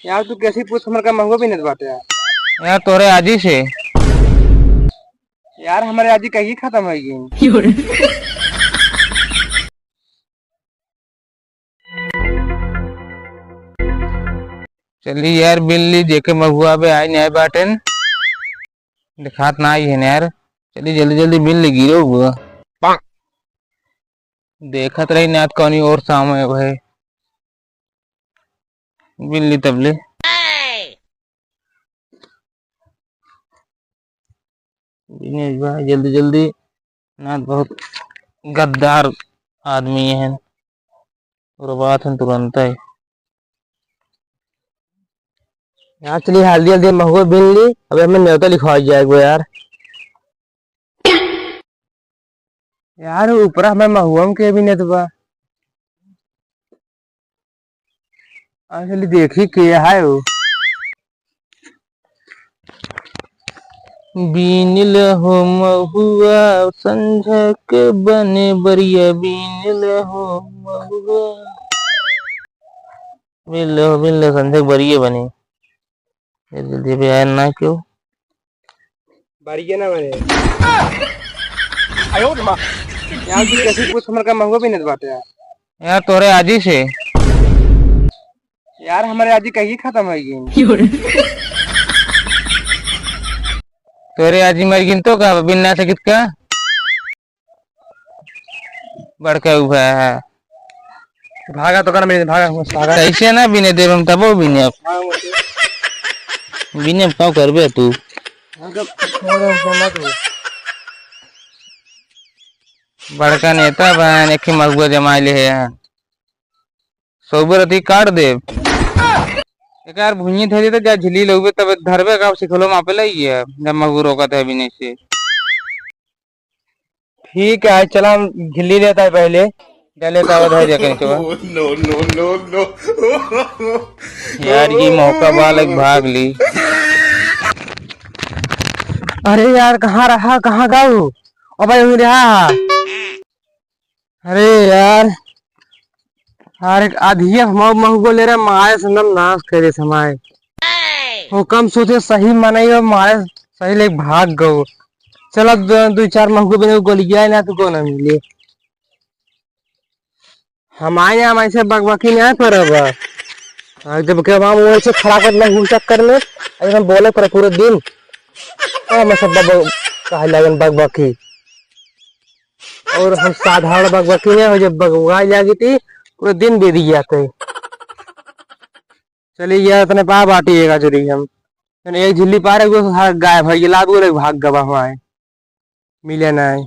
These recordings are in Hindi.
यार तू कैसी पूछ हमर का मंगो भी नहीं बाटे यार। यार तोरे आजी से यार हमारे आज ही कहीं खत्म हो गई। चली यार बिल्ली जेके महुआ पे आई नहीं बाटन दिखात ना आई है ना यार। चली जल्दी जल्दी बिल्ली गिरो हुआ देखत रही ना कौनी और सामने भाई बिल्ली तबले दिनेश भाई जल्दी जल्दी ना बहुत गद्दार आदमी है और बात है तुरंत है। यार चलिए हल्दी हल्दी महुआ बिन ली। अबे हमें न्योता लिखवा जाएगा यार। यार ऊपर हमें महुआ के भी नहीं दबा। चलिए देखी के है वो। बीनिल हो महुआ संझ के बने बरिया बीनिल हो महुआ बिल्लो संझ के बरिया बने जल्दी पे आया ना क्यों बढ़िया ना बने। यार तू कैसी पूछ हमर का महुआ भी नहीं बाटे यार। यार तोरे आजी से यार हमारे आज ही कहीं खत्म हो गई। तोरे आजी मर गिन तो का बिन्ना से कितका बड़का हुआ है भागा तो कर मेरे भागा भागा। कैसे ना बिने देव हम तबो बिने बिने क्यों करबे तू बड़का नेता बहन एक मगुआ जमाइले है सोबर अति काट दे एक यार भुंजी थे तो जा झिली लोगे तब धरबे का सिखलो मापे लगी है जब मगु रोकत है बिने से। ठीक है चला हम झिल्ली लेता है पहले। डाले का है जगह तो नो नो नो नो यार ये मौका बालक भाग ली। अरे यार कहाँ रहा कहाँ गाऊ ओ भाई मेरे रहा। अरे यार यार एक आधी महुआ ले रहा मारे सनम नाश करे समाये। वो कम सोचे सही मनाई और मारे सही ले भाग गो। चलो दो चार महुआ बने गोलियां ना तो कौन मिले। हम आए हम ऐसे बकबकी नहीं करब। जब के हम वो से खड़ा कर नहीं चक्कर में एकदम बोले पर पूरे दिन तो मैं सब कहा लगन बकबकी और हम साधारण बकबकी में हो जब बगवाई लगी थी पूरे दिन बीत जाते। चलिए यार इतने पा बांटिएगा चलिए हम एक झिल्ली पा रहे गायब है लाद भाग गवा हुआ है मिले नहीं।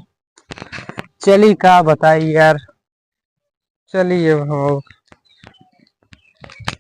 चलिए का बताइए यार चलिए